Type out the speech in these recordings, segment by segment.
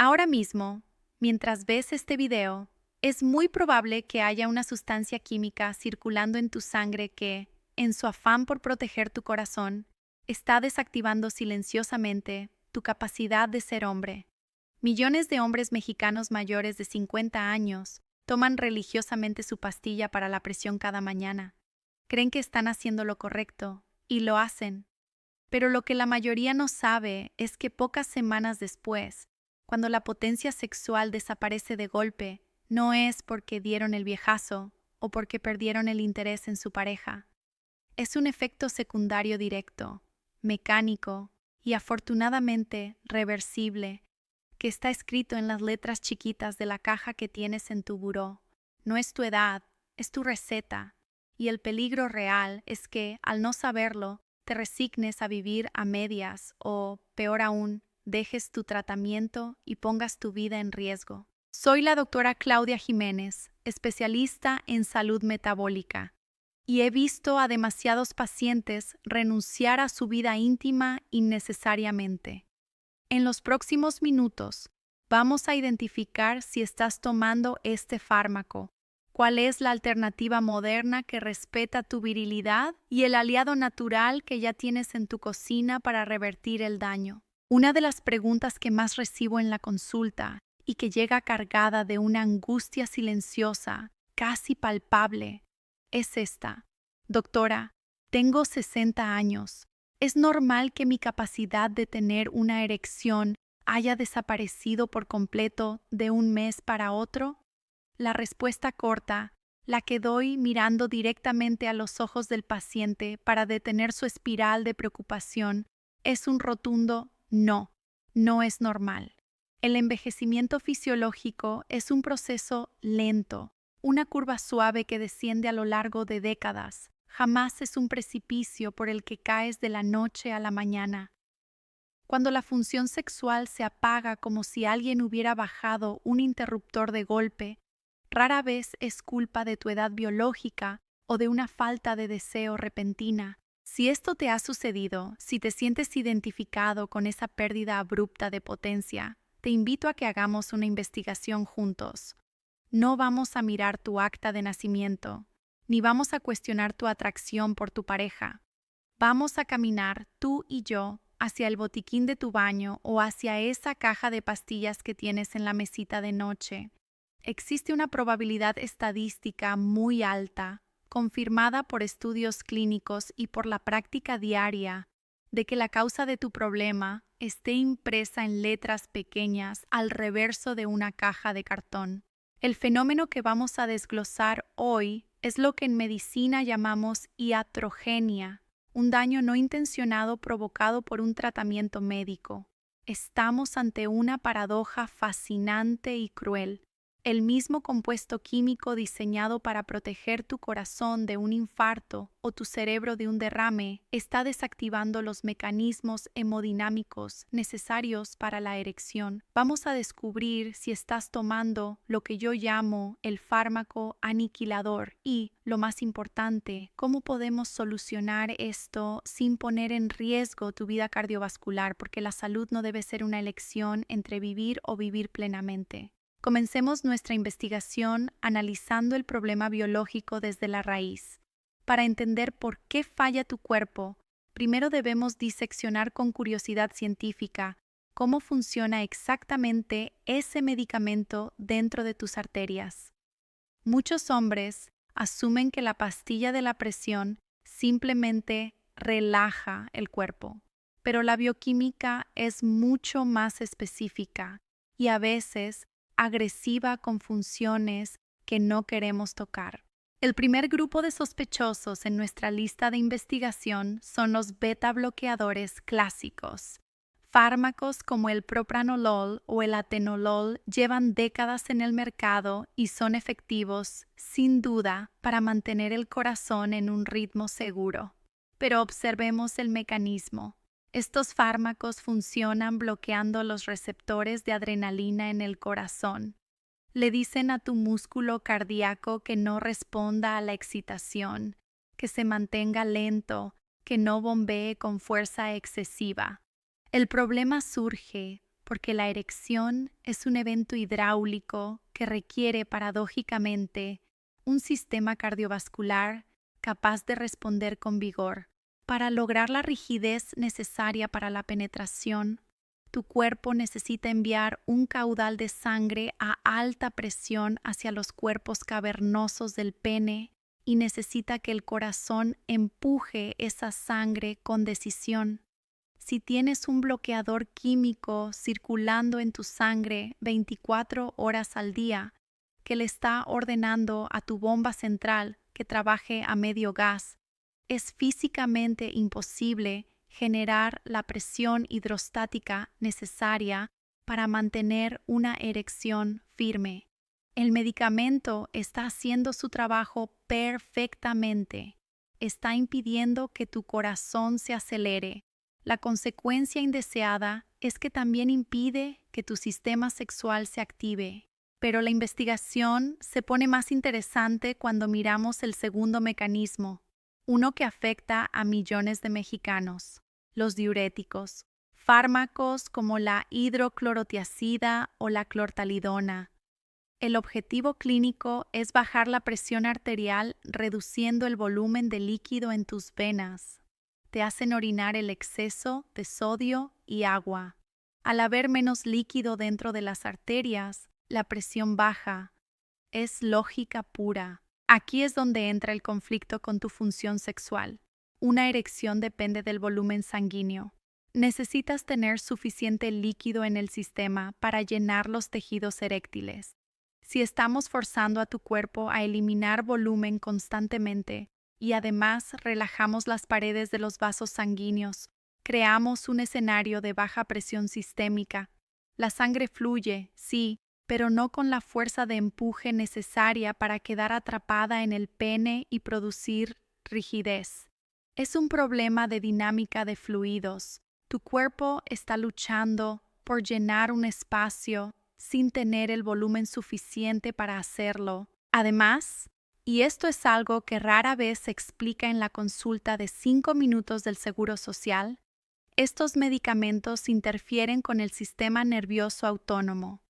Ahora mismo, mientras ves este video, es muy probable que haya una sustancia química circulando en tu sangre que, en su afán por proteger tu corazón, está desactivando silenciosamente tu capacidad de ser hombre. Millones de hombres mexicanos mayores de 50 años toman religiosamente su pastilla para la presión cada mañana. Creen que están haciendo lo correcto, y lo hacen. Pero lo que la mayoría no sabe es que pocas semanas después, cuando la potencia sexual desaparece de golpe, no es porque dieron el viejazo o porque perdieron el interés en su pareja. Es un efecto secundario directo, mecánico y afortunadamente reversible, que está escrito en las letras chiquitas de la caja que tienes en tu buró. No es tu edad, es tu receta, y el peligro real es que, al no saberlo, te resignes a vivir a medias o, peor aún, dejes tu tratamiento y pongas tu vida en riesgo. Soy la doctora Claudia Jiménez, especialista en salud metabólica, y he visto a demasiados pacientes renunciar a su vida íntima innecesariamente. En los próximos minutos, vamos a identificar si estás tomando este fármaco, cuál es la alternativa moderna que respeta tu virilidad y el aliado natural que ya tienes en tu cocina para revertir el daño. Una de las preguntas que más recibo en la consulta y que llega cargada de una angustia silenciosa, casi palpable, es esta: Doctora, tengo 60 años. ¿Es normal que mi capacidad de tener una erección haya desaparecido por completo de un mes para otro? La respuesta corta, la que doy mirando directamente a los ojos del paciente para detener su espiral de preocupación, es un rotundo no, no es normal. El envejecimiento fisiológico es un proceso lento, una curva suave que desciende a lo largo de décadas. Jamás es un precipicio por el que caes de la noche a la mañana. Cuando la función sexual se apaga como si alguien hubiera bajado un interruptor de golpe, rara vez es culpa de tu edad biológica o de una falta de deseo repentina. Si esto te ha sucedido, si te sientes identificado con esa pérdida abrupta de potencia, te invito a que hagamos una investigación juntos. No vamos a mirar tu acta de nacimiento, ni vamos a cuestionar tu atracción por tu pareja. Vamos a caminar, tú y yo, hacia el botiquín de tu baño o hacia esa caja de pastillas que tienes en la mesita de noche. Existe una probabilidad estadística muy alta, confirmada por estudios clínicos y por la práctica diaria, de que la causa de tu problema esté impresa en letras pequeñas al reverso de una caja de cartón. El fenómeno que vamos a desglosar hoy es lo que en medicina llamamos iatrogenia, un daño no intencionado provocado por un tratamiento médico. Estamos ante una paradoja fascinante y cruel. El mismo compuesto químico diseñado para proteger tu corazón de un infarto o tu cerebro de un derrame está desactivando los mecanismos hemodinámicos necesarios para la erección. Vamos a descubrir si estás tomando lo que yo llamo el fármaco aniquilador y, lo más importante, cómo podemos solucionar esto sin poner en riesgo tu vida cardiovascular, porque la salud no debe ser una elección entre vivir o vivir plenamente. Comencemos nuestra investigación analizando el problema biológico desde la raíz. Para entender por qué falla tu cuerpo, primero debemos diseccionar con curiosidad científica cómo funciona exactamente ese medicamento dentro de tus arterias. Muchos hombres asumen que la pastilla de la presión simplemente relaja el cuerpo, pero la bioquímica es mucho más específica y a veces agresiva con funciones que no queremos tocar. El primer grupo de sospechosos en nuestra lista de investigación son los beta bloqueadores clásicos. Fármacos como el propranolol o el atenolol llevan décadas en el mercado y son efectivos, sin duda, para mantener el corazón en un ritmo seguro. Pero observemos el mecanismo. Estos fármacos funcionan bloqueando los receptores de adrenalina en el corazón. Le dicen a tu músculo cardíaco que no responda a la excitación, que se mantenga lento, que no bombee con fuerza excesiva. El problema surge porque la erección es un evento hidráulico que requiere paradójicamente un sistema cardiovascular capaz de responder con vigor. Para lograr la rigidez necesaria para la penetración, tu cuerpo necesita enviar un caudal de sangre a alta presión hacia los cuerpos cavernosos del pene y necesita que el corazón empuje esa sangre con decisión. Si tienes un bloqueador químico circulando en tu sangre 24 horas al día, que le está ordenando a tu bomba central que trabaje a medio gas, es físicamente imposible generar la presión hidrostática necesaria para mantener una erección firme. El medicamento está haciendo su trabajo perfectamente. Está impidiendo que tu corazón se acelere. La consecuencia indeseada es que también impide que tu sistema sexual se active. Pero la investigación se pone más interesante cuando miramos el segundo mecanismo, uno que afecta a millones de mexicanos: los diuréticos, fármacos como la hidroclorotiazida o la clortalidona. El objetivo clínico es bajar la presión arterial reduciendo el volumen de líquido en tus venas. Te hacen orinar el exceso de sodio y agua. Al haber menos líquido dentro de las arterias, la presión baja. Es lógica pura. Aquí es donde entra el conflicto con tu función sexual. Una erección depende del volumen sanguíneo. Necesitas tener suficiente líquido en el sistema para llenar los tejidos eréctiles. Si estamos forzando a tu cuerpo a eliminar volumen constantemente y además relajamos las paredes de los vasos sanguíneos, creamos un escenario de baja presión sistémica. La sangre fluye, sí, pero no con la fuerza de empuje necesaria para quedar atrapada en el pene y producir rigidez. Es un problema de dinámica de fluidos. Tu cuerpo está luchando por llenar un espacio sin tener el volumen suficiente para hacerlo. Además, y esto es algo que rara vez se explica en la consulta de 5 minutos del Seguro Social, estos medicamentos interfieren con el sistema nervioso autónomo.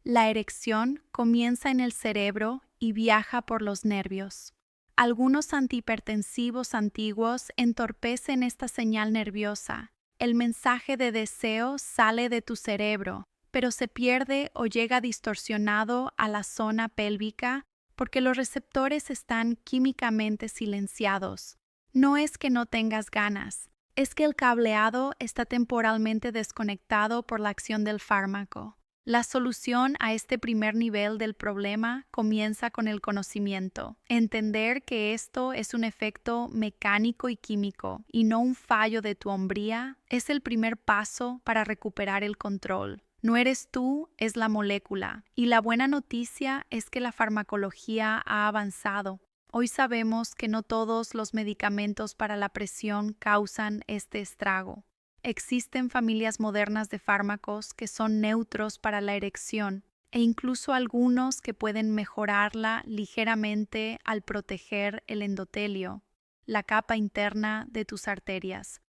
La erección comienza en el cerebro y viaja por los nervios. Algunos antihipertensivos antiguos entorpecen esta señal nerviosa. El mensaje de deseo sale de tu cerebro, pero se pierde o llega distorsionado a la zona pélvica porque los receptores están químicamente silenciados. No es que no tengas ganas, es que el cableado está temporalmente desconectado por la acción del fármaco. La solución a este primer nivel del problema comienza con el conocimiento. Entender que esto es un efecto mecánico y químico y no un fallo de tu hombría es el primer paso para recuperar el control. No eres tú, es la molécula. Y la buena noticia es que la farmacología ha avanzado. Hoy sabemos que no todos los medicamentos para la presión causan este estrago. Existen familias modernas de fármacos que son neutros para la erección e incluso algunos que pueden mejorarla ligeramente al proteger el endotelio, la capa interna de tus arterias.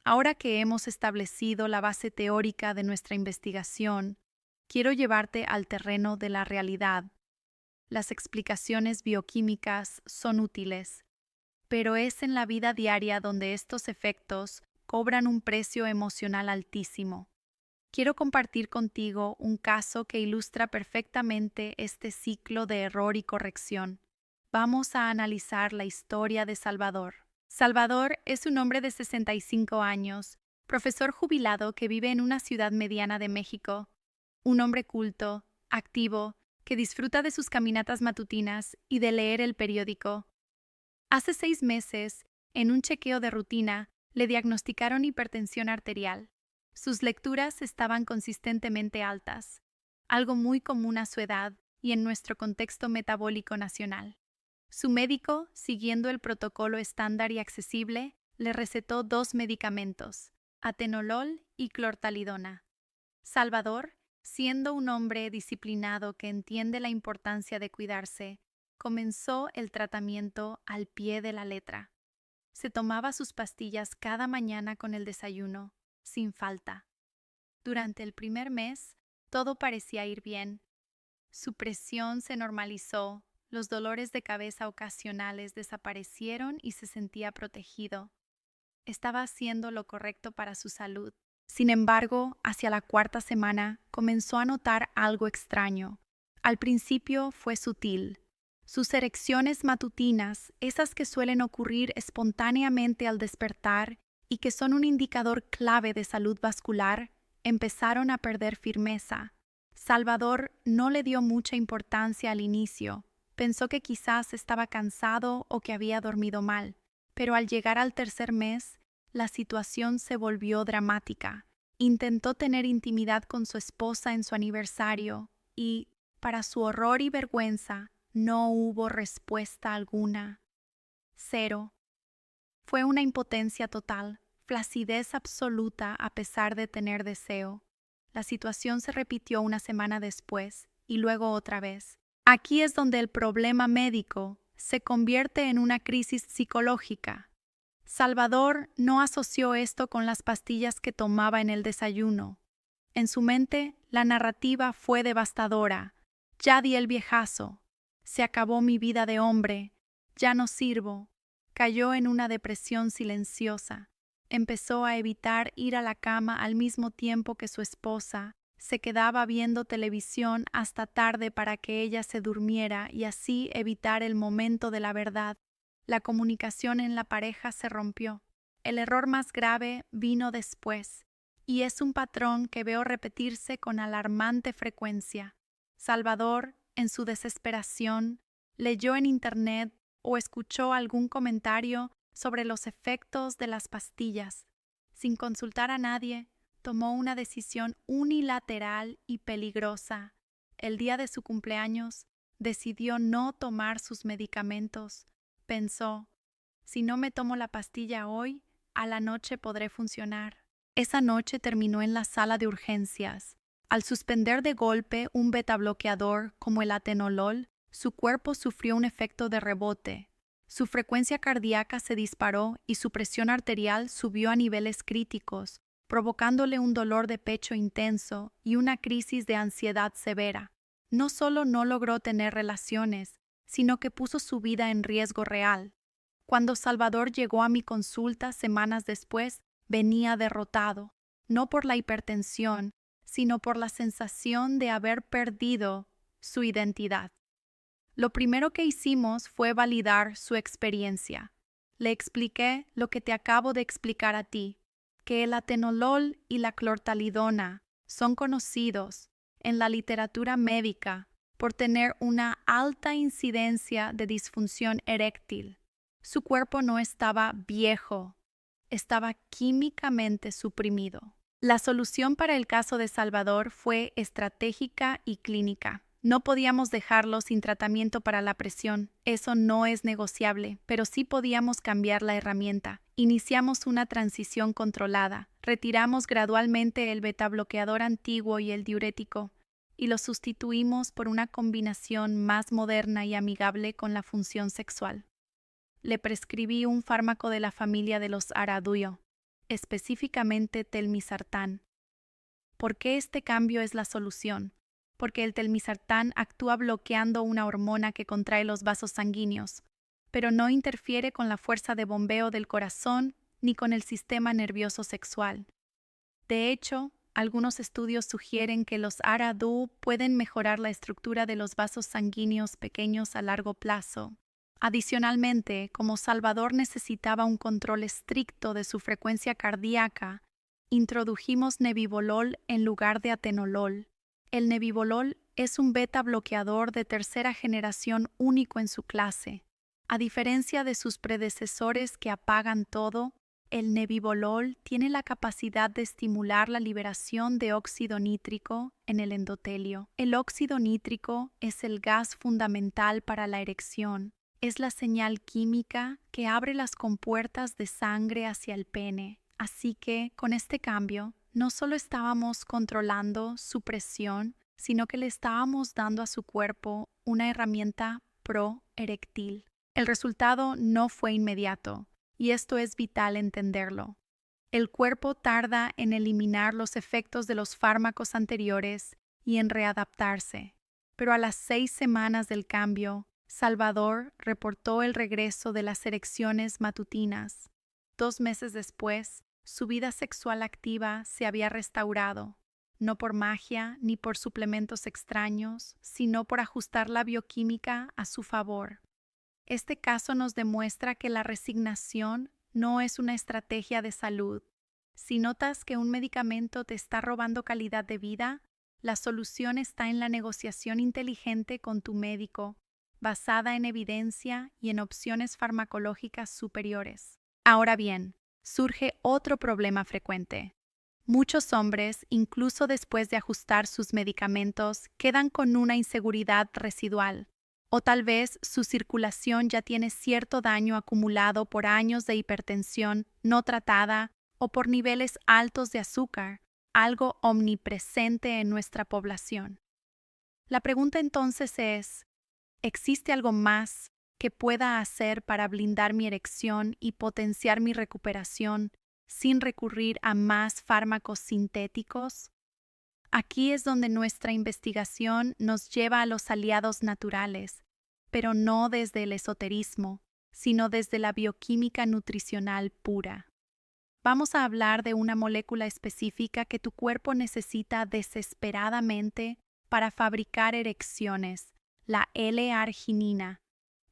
Ahora que hemos establecido la base teórica de nuestra investigación, quiero llevarte al terreno de la realidad. Las explicaciones bioquímicas son útiles, pero es en la vida diaria donde estos efectos cobran un precio emocional altísimo. Quiero compartir contigo un caso que ilustra perfectamente este ciclo de error y corrección. Vamos a analizar la historia de Salvador. Salvador es un hombre de 65 años, profesor jubilado que vive en una ciudad mediana de México. Un hombre culto, activo, que disfruta de sus caminatas matutinas y de leer el periódico. Hace 6 meses, en un chequeo de rutina, le diagnosticaron hipertensión arterial. Sus lecturas estaban consistentemente altas, algo muy común a su edad y en nuestro contexto metabólico nacional. Su médico, siguiendo el protocolo estándar y accesible, le recetó 2 medicamentos, atenolol y clortalidona. Salvador, siendo un hombre disciplinado que entiende la importancia de cuidarse, comenzó el tratamiento al pie de la letra. Se tomaba sus pastillas cada mañana con el desayuno, sin falta. Durante el primer mes, todo parecía ir bien. Su presión se normalizó, los dolores de cabeza ocasionales desaparecieron y se sentía protegido. Estaba haciendo lo correcto para su salud. Sin embargo, hacia la cuarta semana comenzó a notar algo extraño. Al principio fue sutil. Sus erecciones matutinas, esas que suelen ocurrir espontáneamente al despertar y que son un indicador clave de salud vascular, empezaron a perder firmeza. Salvador no le dio mucha importancia al inicio. Pensó que quizás estaba cansado o que había dormido mal. Pero al llegar al tercer mes, la situación se volvió dramática. Intentó tener intimidad con su esposa en su aniversario y, para su horror y vergüenza, no hubo respuesta alguna. Cero. Fue una impotencia total, flacidez absoluta a pesar de tener deseo. La situación se repitió una semana después y luego otra vez. Aquí es donde el problema médico se convierte en una crisis psicológica. Salvador no asoció esto con las pastillas que tomaba en el desayuno. En su mente, la narrativa fue devastadora. Ya di el viejazo. Se acabó mi vida de hombre. Ya no sirvo. Cayó en una depresión silenciosa. Empezó a evitar ir a la cama al mismo tiempo que su esposa. Se quedaba viendo televisión hasta tarde para que ella se durmiera y así evitar el momento de la verdad. La comunicación en la pareja se rompió. El error más grave vino después, y es un patrón que veo repetirse con alarmante frecuencia. Salvador, en su desesperación, leyó en internet o escuchó algún comentario sobre los efectos de las pastillas. Sin consultar a nadie, tomó una decisión unilateral y peligrosa. El día de su cumpleaños, decidió no tomar sus medicamentos. Pensó, si no me tomo la pastilla hoy, a la noche podré funcionar. Esa noche terminó en la sala de urgencias. Al suspender de golpe un betabloqueador como el atenolol, su cuerpo sufrió un efecto de rebote. Su frecuencia cardíaca se disparó y su presión arterial subió a niveles críticos, provocándole un dolor de pecho intenso y una crisis de ansiedad severa. No solo no logró tener relaciones, sino que puso su vida en riesgo real. Cuando Salvador llegó a mi consulta semanas después, venía derrotado, no por la hipertensión, sino por la sensación de haber perdido su identidad. Lo primero que hicimos fue validar su experiencia. Le expliqué lo que te acabo de explicar a ti, que el atenolol y la clortalidona son conocidos en la literatura médica por tener una alta incidencia de disfunción eréctil. Su cuerpo no estaba viejo, estaba químicamente suprimido. La solución para el caso de Salvador fue estratégica y clínica. No podíamos dejarlo sin tratamiento para la presión, eso no es negociable, pero sí podíamos cambiar la herramienta. Iniciamos una transición controlada, retiramos gradualmente el betabloqueador antiguo y el diurético, y lo sustituimos por una combinación más moderna y amigable con la función sexual. Le prescribí un fármaco de la familia de los araduyo, específicamente telmisartán. ¿Por qué este cambio es la solución? Porque el telmisartán actúa bloqueando una hormona que contrae los vasos sanguíneos, pero no interfiere con la fuerza de bombeo del corazón ni con el sistema nervioso sexual. De hecho, algunos estudios sugieren que los ARA-DU pueden mejorar la estructura de los vasos sanguíneos pequeños a largo plazo. Adicionalmente, como Salvador necesitaba un control estricto de su frecuencia cardíaca, introdujimos nebivolol en lugar de atenolol. El nebivolol es un beta bloqueador de tercera generación único en su clase. A diferencia de sus predecesores que apagan todo, el nebivolol tiene la capacidad de estimular la liberación de óxido nítrico en el endotelio. El óxido nítrico es el gas fundamental para la erección. Es la señal química que abre las compuertas de sangre hacia el pene. Así que, con este cambio, no solo estábamos controlando su presión, sino que le estábamos dando a su cuerpo una herramienta pro-eréctil. El resultado no fue inmediato, y esto es vital entenderlo. El cuerpo tarda en eliminar los efectos de los fármacos anteriores y en readaptarse, pero a las 6 semanas del cambio, Salvador reportó el regreso de las erecciones matutinas. 2 meses después, su vida sexual activa se había restaurado, no por magia ni por suplementos extraños, sino por ajustar la bioquímica a su favor. Este caso nos demuestra que la resignación no es una estrategia de salud. Si notas que un medicamento te está robando calidad de vida, la solución está en la negociación inteligente con tu médico, basada en evidencia y en opciones farmacológicas superiores. Ahora bien, surge otro problema frecuente. Muchos hombres, incluso después de ajustar sus medicamentos, quedan con una inseguridad residual, o tal vez su circulación ya tiene cierto daño acumulado por años de hipertensión no tratada o por niveles altos de azúcar, algo omnipresente en nuestra población. La pregunta entonces es, ¿existe algo más que pueda hacer para blindar mi erección y potenciar mi recuperación sin recurrir a más fármacos sintéticos? Aquí es donde nuestra investigación nos lleva a los aliados naturales, pero no desde el esoterismo, sino desde la bioquímica nutricional pura. Vamos a hablar de una molécula específica que tu cuerpo necesita desesperadamente para fabricar erecciones, la L-arginina.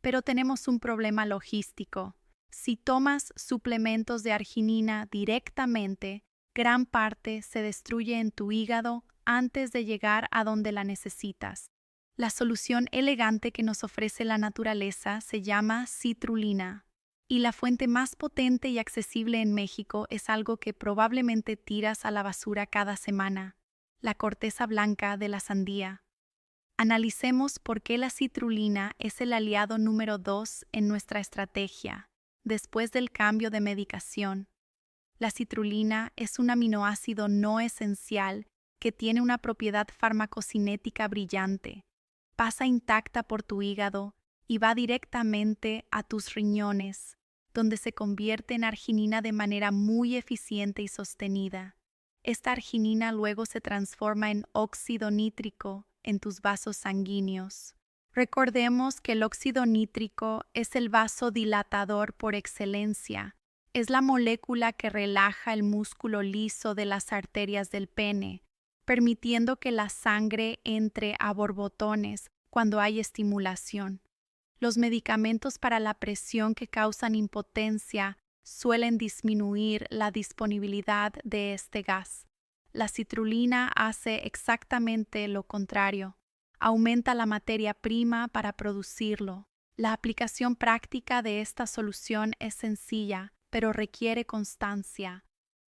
Pero tenemos un problema logístico. Si tomas suplementos de arginina directamente, gran parte se destruye en tu hígado antes de llegar a donde la necesitas. La solución elegante que nos ofrece la naturaleza se llama citrulina, y la fuente más potente y accesible en México es algo que probablemente tiras a la basura cada semana: la corteza blanca de la sandía. Analicemos por qué la citrulina es el aliado número 2 en nuestra estrategia, después del cambio de medicación. La citrulina es un aminoácido no esencial que tiene una propiedad farmacocinética brillante. Pasa intacta por tu hígado y va directamente a tus riñones, donde se convierte en arginina de manera muy eficiente y sostenida. Esta arginina luego se transforma en óxido nítrico en tus vasos sanguíneos. Recordemos que el óxido nítrico es el vasodilatador por excelencia. Es la molécula que relaja el músculo liso de las arterias del pene, permitiendo que la sangre entre a borbotones cuando hay estimulación. Los medicamentos para la presión que causan impotencia suelen disminuir la disponibilidad de este gas. La citrulina hace exactamente lo contrario. Aumenta la materia prima para producirlo. La aplicación práctica de esta solución es sencilla, pero requiere constancia.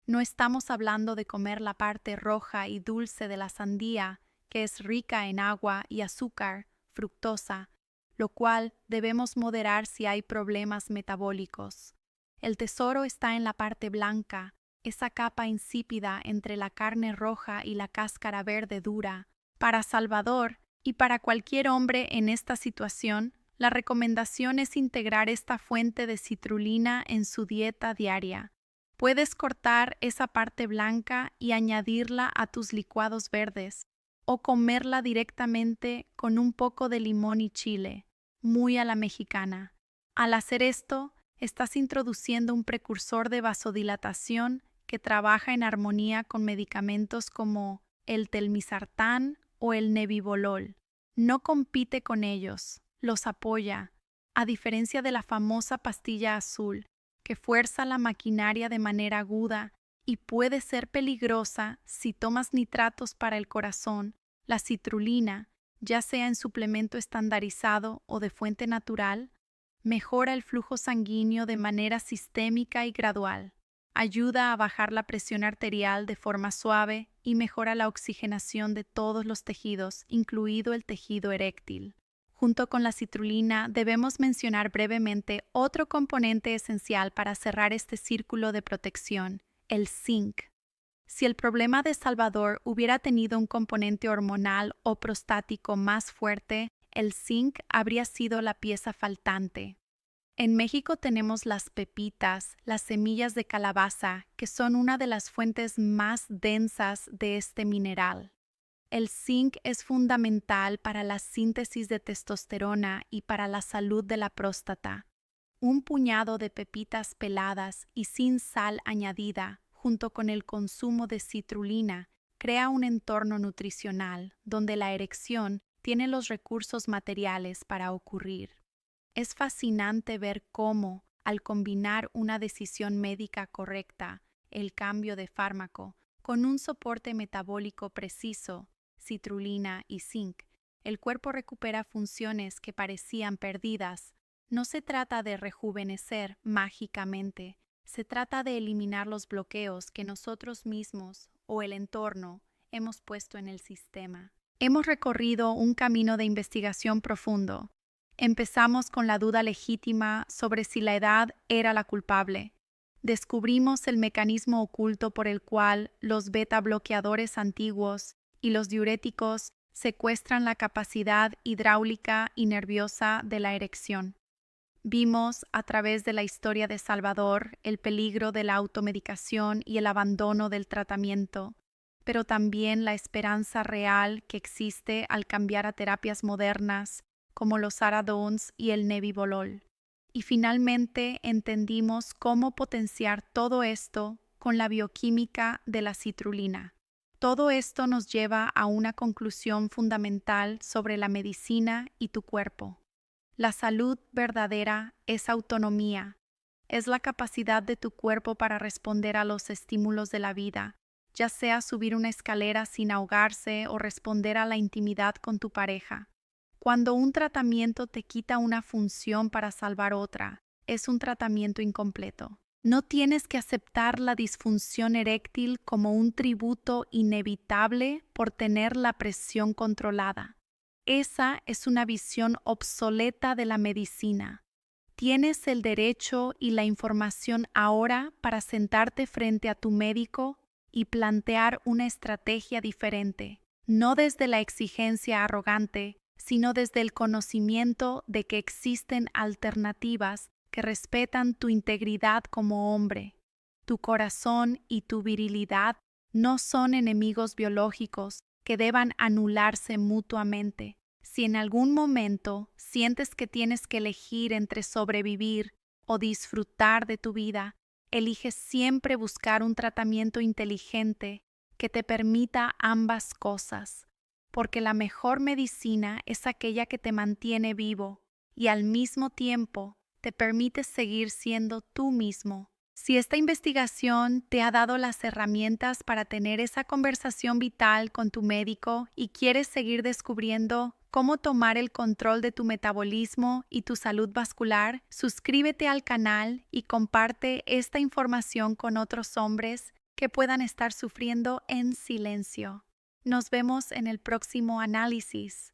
No estamos hablando de comer la parte roja y dulce de la sandía, que es rica en agua y azúcar, fructosa, lo cual debemos moderar si hay problemas metabólicos. El tesoro está en la parte blanca, esa capa insípida entre la carne roja y la cáscara verde dura. Para Salvador y para cualquier hombre en esta situación, la recomendación es integrar esta fuente de citrulina en su dieta diaria. Puedes cortar esa parte blanca y añadirla a tus licuados verdes, o comerla directamente con un poco de limón y chile, muy a la mexicana. Al hacer esto, estás introduciendo un precursor de vasodilatación que trabaja en armonía con medicamentos como el telmisartán o el nebivolol. No compite con ellos, los apoya, a diferencia de la famosa pastilla azul, que fuerza la maquinaria de manera aguda y puede ser peligrosa si tomas nitratos para el corazón. La citrulina, ya sea en suplemento estandarizado o de fuente natural, mejora el flujo sanguíneo de manera sistémica y gradual, ayuda a bajar la presión arterial de forma suave y mejora la oxigenación de todos los tejidos, incluido el tejido eréctil. Junto con la citrulina, debemos mencionar brevemente otro componente esencial para cerrar este círculo de protección: el zinc. Si el problema de Salvador hubiera tenido un componente hormonal o prostático más fuerte, el zinc habría sido la pieza faltante. En México tenemos las pepitas, las semillas de calabaza, que son una de las fuentes más densas de este mineral. El zinc es fundamental para la síntesis de testosterona y para la salud de la próstata. Un puñado de pepitas peladas y sin sal añadida, junto con el consumo de citrulina, crea un entorno nutricional donde la erección tiene los recursos materiales para ocurrir. Es fascinante ver cómo, al combinar una decisión médica correcta, el cambio de fármaco, con un soporte metabólico preciso, citrulina y zinc, el cuerpo recupera funciones que parecían perdidas. No se trata de rejuvenecer mágicamente, se trata de eliminar los bloqueos que nosotros mismos o el entorno hemos puesto en el sistema. Hemos recorrido un camino de investigación profundo. Empezamos con la duda legítima sobre si la edad era la culpable. Descubrimos el mecanismo oculto por el cual los beta bloqueadores antiguos y los diuréticos secuestran la capacidad hidráulica y nerviosa de la erección. Vimos a través de la historia de Salvador el peligro de la automedicación y el abandono del tratamiento, pero también la esperanza real que existe al cambiar a terapias modernas como los Aradons y el Nebivolol. Y finalmente entendimos cómo potenciar todo esto con la bioquímica de la citrulina. Todo esto nos lleva a una conclusión fundamental sobre la medicina y tu cuerpo. La salud verdadera es autonomía, es la capacidad de tu cuerpo para responder a los estímulos de la vida, ya sea subir una escalera sin ahogarse o responder a la intimidad con tu pareja. Cuando un tratamiento te quita una función para salvar otra, es un tratamiento incompleto. No tienes que aceptar la disfunción eréctil como un tributo inevitable por tener la presión controlada. Esa es una visión obsoleta de la medicina. Tienes el derecho y la información ahora para sentarte frente a tu médico y plantear una estrategia diferente, no desde la exigencia arrogante, sino desde el conocimiento de que existen alternativas que respetan tu integridad como hombre. Tu corazón y tu virilidad no son enemigos biológicos que deban anularse mutuamente. Si en algún momento sientes que tienes que elegir entre sobrevivir o disfrutar de tu vida, elige siempre buscar un tratamiento inteligente que te permita ambas cosas, porque la mejor medicina es aquella que te mantiene vivo y al mismo tiempo te permite seguir siendo tú mismo. Si esta investigación te ha dado las herramientas para tener esa conversación vital con tu médico y quieres seguir descubriendo cómo tomar el control de tu metabolismo y tu salud vascular, suscríbete al canal y comparte esta información con otros hombres que puedan estar sufriendo en silencio. Nos vemos en el próximo análisis.